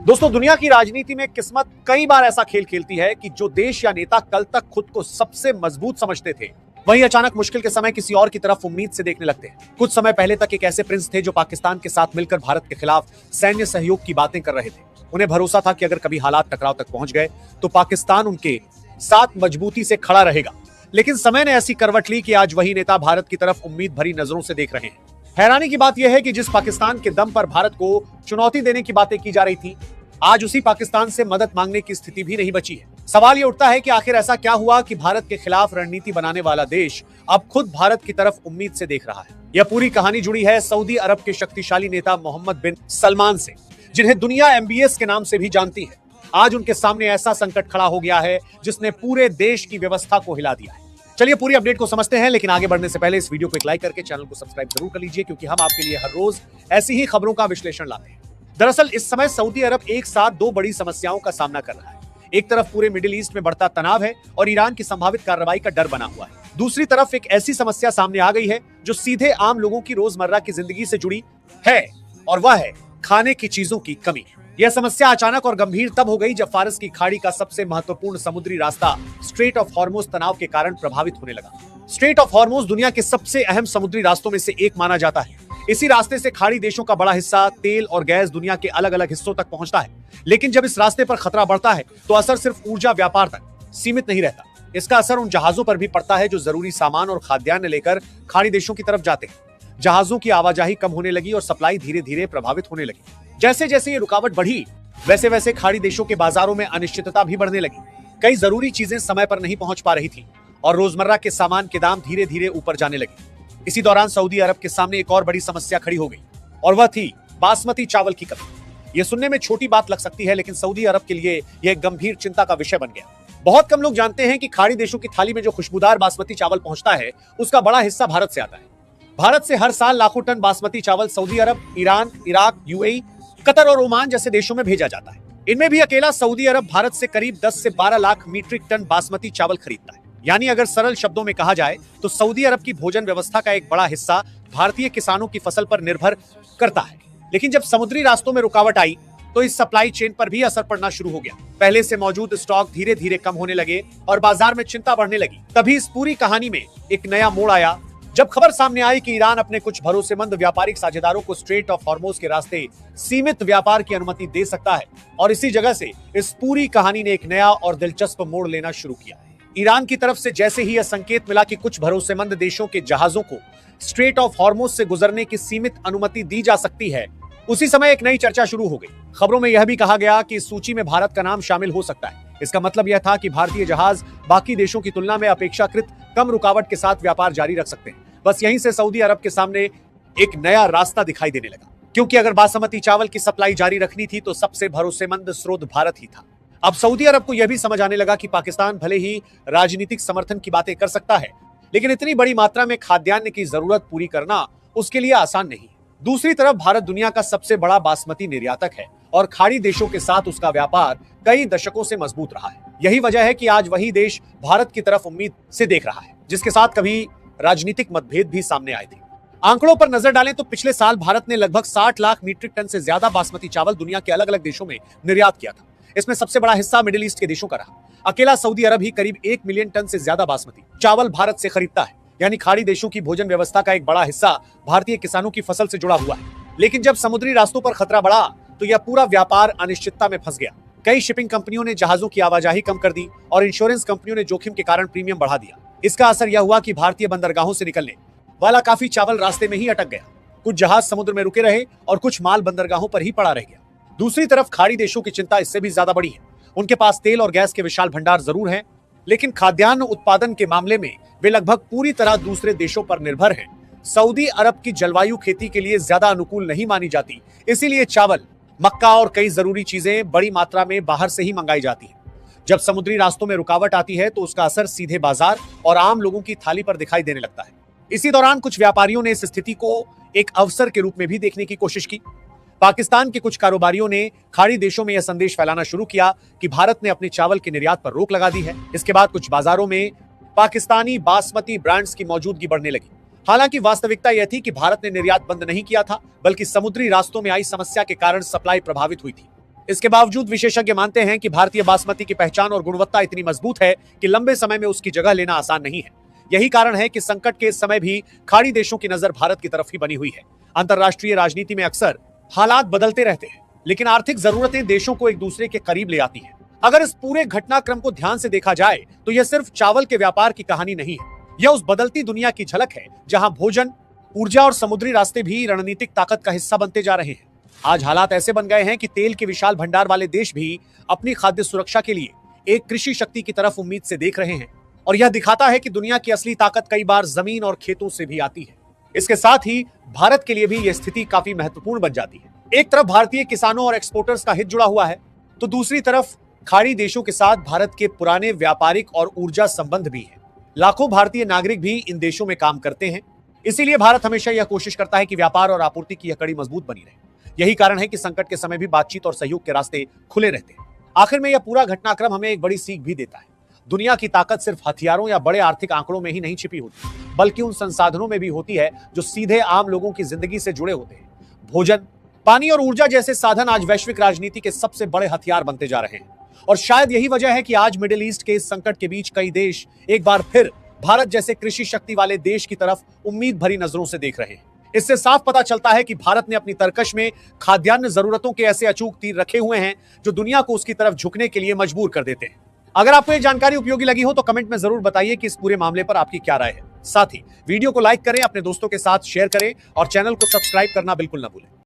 दोस्तों, दुनिया की राजनीति में किस्मत कई बार ऐसा खेल खेलती है कि जो देश या नेता कल तक खुद को सबसे मजबूत समझते थे, वहीं अचानक मुश्किल के समय किसी और की तरफ उम्मीद से देखने लगते हैं। कुछ समय पहले तक एक ऐसे प्रिंस थे जो पाकिस्तान के साथ मिलकर भारत के खिलाफ सैन्य सहयोग की बातें कर रहे थे। उन्हें भरोसा था कि अगर कभी हालात टकराव तक पहुंच गए तो पाकिस्तान उनके साथ मजबूती से खड़ा रहेगा। लेकिन समय ने ऐसी करवट ली कि आज वही नेता भारत की तरफ उम्मीद भरी नजरों से देख रहे हैं। हैरानी की बात यह है कि जिस पाकिस्तान के दम पर भारत को चुनौती देने की बातें की जा रही थी, आज उसी पाकिस्तान से मदद मांगने की स्थिति भी नहीं बची है। सवाल ये उठता है कि आखिर ऐसा क्या हुआ कि भारत के खिलाफ रणनीति बनाने वाला देश अब खुद भारत की तरफ उम्मीद से देख रहा है। यह पूरी कहानी जुड़ी है सऊदी अरब के शक्तिशाली नेता मोहम्मद बिन सलमान से, जिन्हें दुनिया MBS के नाम से भी जानती है। आज उनके सामने ऐसा संकट खड़ा हो गया है जिसने पूरे देश की व्यवस्था को हिला दिया है। चलिए पूरी अपडेट को समझते हैं, लेकिन आगे बढ़ने से पहले इस वीडियो को एक लाइक करके चैनल को सब्सक्राइब जरूर कर लीजिए, क्योंकि हम आपके लिए हर रोज ऐसी ही खबरों का विश्लेषण लाते हैं। दरअसल इस समय सऊदी अरब एक साथ दो बड़ी समस्याओं का सामना कर रहा है। एक तरफ पूरे मिडिल ईस्ट में बढ़ता तनाव है और ईरान की संभावित कार्रवाई का डर बना हुआ है। दूसरी तरफ एक ऐसी समस्या सामने आ गई है जो सीधे आम लोगों की रोजमर्रा की जिंदगी से जुड़ी है, और वह है खाने की चीजों की कमी। यह समस्या अचानक और गंभीर तब हो गई जब फारस की खाड़ी का सबसे महत्वपूर्ण समुद्री रास्ता स्ट्रेट ऑफ हॉर्मुज तनाव के कारण प्रभावित होने लगा। स्ट्रेट ऑफ हॉर्मुज दुनिया के सबसे अहम समुद्री रास्तों में से एक माना जाता है। इसी रास्ते से खाड़ी देशों का बड़ा हिस्सा तेल और गैस दुनिया के अलग अलग हिस्सों तक पहुंचता है। लेकिन जब इस रास्ते पर खतरा बढ़ता है तो असर सिर्फ ऊर्जा व्यापार तक सीमित नहीं रहता। इसका असर उन जहाजों पर भी पड़ता है जो जरूरी सामान और खाद्यान्न लेकर खाड़ी देशों की तरफ जाते हैं। जहाजों की आवाजाही कम होने लगी और सप्लाई धीरे धीरे प्रभावित होने लगी। जैसे जैसे ये रुकावट बढ़ी, वैसे वैसे खाड़ी देशों के बाजारों में अनिश्चितता भी बढ़ने लगी। कई जरूरी चीजें समय पर नहीं पहुंच पा रही थी और रोजमर्रा के सामान के दाम धीरे धीरे ऊपर जाने लगे। इसी दौरान सऊदी अरब के सामने एक और बड़ी समस्या खड़ी हो गई, और वह थी बासमती चावल की कमी। यह सुनने में छोटी बात लग सकती है, लेकिन सऊदी अरब के लिए यह एक गंभीर चिंता का विषय बन गया। बहुत कम लोग जानते हैं कि खाड़ी देशों की थाली में जो खुशबूदार बासमती चावल पहुंचता है, उसका बड़ा हिस्सा भारत से आता है। भारत से हर साल लाखों टन बासमती चावल सऊदी अरब, ईरान, इराक, UAE, कतर और ओमान जैसे देशों में भेजा जाता है। इनमें भी अकेला सऊदी अरब भारत से करीब 10 से 12 लाख मीट्रिक टन बासमती चावल खरीदता है। यानी अगर सरल शब्दों में कहा जाए तो सऊदी अरब की भोजन व्यवस्था का एक बड़ा हिस्सा भारतीय किसानों की फसल पर निर्भर करता है। लेकिन जब समुद्री रास्तों में रुकावट आई तो इस सप्लाई चेन पर भी असर पड़ना शुरू हो गया। पहले से मौजूद स्टॉक धीरे धीरे कम होने लगे और बाजार में चिंता बढ़ने लगी। तभी इस पूरी कहानी में एक नया मोड़ आया जब खबर सामने आई कि ईरान अपने कुछ भरोसेमंद व्यापारिक साझेदारों को स्ट्रेट ऑफ हॉर्मुज के रास्ते सीमित व्यापार की अनुमति दे सकता है। और इसी जगह से इस पूरी कहानी ने एक नया और दिलचस्प मोड़ लेना शुरू किया। ईरान की तरफ से जैसे ही यह संकेत मिला कि कुछ भरोसेमंद देशों के जहाजों को स्ट्रेट ऑफ हॉर्मुज से गुजरने की सीमित अनुमति दी जा सकती है, उसी समय एक नई चर्चा शुरू हो गई। खबरों में यह भी कहा गया कि इस सूची में भारत का नाम शामिल हो सकता है। इसका मतलब यह था कि भारतीय जहाज बाकी देशों की तुलना में अपेक्षाकृत कम रुकावट के साथ व्यापार जारी रख सकते हैं। बस यहीं से सऊदी अरब के सामने एक नया रास्ता दिखाई देने लगा, क्योंकि अगर बासमती चावल की सप्लाई जारी रखनी थी तो सबसे भरोसेमंद स्रोत भारत ही था। अब सऊदी अरब को यह भी समझ आने लगा कि पाकिस्तान भले ही राजनीतिक समर्थन की बातें कर सकता है, लेकिन इतनी बड़ी मात्रा में खाद्यान्न की जरूरत पूरी करना उसके लिए आसान नहीं। दूसरी तरफ भारत दुनिया का सबसे बड़ा बासमती निर्यातक है और खाड़ी देशों के साथ उसका व्यापार कई दशकों से मजबूत रहा है। यही वजह है कि आज वही देश भारत की तरफ उम्मीद से देख रहा है, जिसके साथ कभी राजनीतिक मतभेद भी सामने आए थे। आंकड़ों पर नजर डालें तो पिछले साल भारत ने लगभग 60 लाख मीट्रिक टन से ज्यादा बासमती चावल दुनिया के अलग अलग देशों में निर्यात किया था। इसमें सबसे बड़ा हिस्सा मिडिल ईस्ट के देशों का रहा। अकेला सऊदी अरब ही करीब 1 मिलियन टन से ज्यादा बासमती चावल भारत से खरीदता है। यानी खाड़ी देशों की भोजन व्यवस्था का एक बड़ा हिस्सा भारतीय किसानों की फसल से जुड़ा हुआ है। लेकिन जब समुद्री रास्तों पर खतरा बढ़ा तो यह पूरा व्यापार अनिश्चितता में फंस गया। कई शिपिंग कंपनियों ने जहाजों की आवाजाही कम कर दी और इंश्योरेंस कंपनियों ने जोखिम के कारण प्रीमियम बढ़ा दिया। इसका असर यह हुआ कि भारतीय बंदरगाहों से निकलने वाला काफी चावल रास्ते में ही अटक गया। कुछ जहाज समुद्र में रुके रहे और कुछ माल बंदरगाहों पर ही पड़ा रह गया। दूसरी तरफ खाड़ी देशों की चिंता इससे भी ज्यादा बड़ी है। उनके पास तेल और गैस के विशाल भंडार जरूर हैं, लेकिन खाद्यान्न उत्पादन के मामले में वे लगभग पूरी तरह दूसरे देशों पर निर्भर हैं। सऊदी अरब की जलवायु खेती के लिए ज्यादा अनुकूल नहीं मानी जाती, इसीलिए चावल, मक्का और कई जरूरी चीजें बड़ी मात्रा में बाहर से ही मंगाई जाती हैं। जब समुद्री रास्तों में रुकावट आती है तो उसका असर सीधे बाजार और आम लोगों की थाली पर दिखाई देने लगता है। इसी दौरान कुछ व्यापारियों ने इस स्थिति को एक अवसर के रूप में भी देखने की कोशिश की। पाकिस्तान के कुछ कारोबारियों ने खाड़ी देशों में यह संदेश फैलाना शुरू किया कि भारत ने अपने चावल के निर्यात पर रोक लगा दी है। इसके बाद कुछ बाजारों में पाकिस्तानी बासमती ब्रांड्स की मौजूदगी बढ़ने लगी। हालांकि वास्तविकता यह थी कि भारत ने निर्यात बंद नहीं किया था, बल्कि समुद्री रास्तों में आई समस्या के कारण सप्लाई प्रभावित हुई थी। इसके बावजूद विशेषज्ञ मानते हैं कि भारतीय बासमती की पहचान और गुणवत्ता इतनी मजबूत है कि लंबे समय में उसकी जगह लेना आसान नहीं है। यही कारण है कि संकट के इस समय भी खाड़ी देशों की नजर भारत की तरफ ही बनी हुई है। अंतरराष्ट्रीय राजनीति में अक्सर हालात बदलते रहते हैं, लेकिन आर्थिक जरूरतें देशों को एक दूसरे के करीब ले आती हैं। अगर इस पूरे घटनाक्रम को ध्यान से देखा जाए तो यह सिर्फ चावल के व्यापार की कहानी नहीं है, यह उस बदलती दुनिया की झलक है जहां भोजन, ऊर्जा और समुद्री रास्ते भी रणनीतिक ताकत का हिस्सा बनते जा रहे हैं। आज हालात ऐसे बन गए हैं कि तेल के विशाल भंडार वाले देश भी अपनी खाद्य सुरक्षा के लिए एक कृषि शक्ति की तरफ उम्मीद से देख रहे हैं, और यह दिखाता है कि दुनिया की असली ताकत कई बार जमीन और खेतों से भी आती है। इसके साथ ही भारत के लिए भी यह स्थिति काफी महत्वपूर्ण बन जाती है। एक तरफ भारतीय किसानों और एक्सपोर्टर्स का हित जुड़ा हुआ है, तो दूसरी तरफ खाड़ी देशों के साथ भारत के पुराने व्यापारिक और ऊर्जा संबंध भी है। लाखों भारतीय नागरिक भी इन देशों में काम करते हैं, इसीलिए भारत हमेशा यह कोशिश करता है कि व्यापार और आपूर्ति की यह कड़ी मजबूत बनी रहे। यही कारण है कि संकट के समय भी बातचीत और सहयोग के रास्ते खुले रहते हैं। आखिर में यह पूरा घटनाक्रम हमें एक बड़ी सीख भी देता है। दुनिया की ताकत सिर्फ हथियारों या बड़े आर्थिक आंकड़ों में ही नहीं छिपी होती, बल्कि उन संसाधनों में भी होती है जो सीधे आम लोगों की जिंदगी से जुड़े होते हैं। भोजन, पानी और ऊर्जा जैसे साधन आज वैश्विक राजनीति के सबसे बड़े हथियार बनते जा रहे हैं, और शायद यही वजह है कि आज मिडिल ईस्ट के इस संकट के बीच कई देश एक बार फिर भारत जैसे कृषि शक्ति वाले देश की तरफ उम्मीद भरी नजरों से देख रहे हैं। इससे साफ पता चलता है कि भारत ने अपनी तरकश में खाद्यान्न जरूरतों के ऐसे अचूक तीर रखे हुए हैं जो दुनिया को उसकी तरफ झुकने के लिए मजबूर कर देते हैं। अगर आपको ये जानकारी उपयोगी लगी हो तो कमेंट में जरूर बताइए कि इस पूरे मामले पर आपकी क्या राय है। साथ ही वीडियो को लाइक करें, अपने दोस्तों के साथ शेयर करें और चैनल को सब्सक्राइब करना बिल्कुल न भूलें।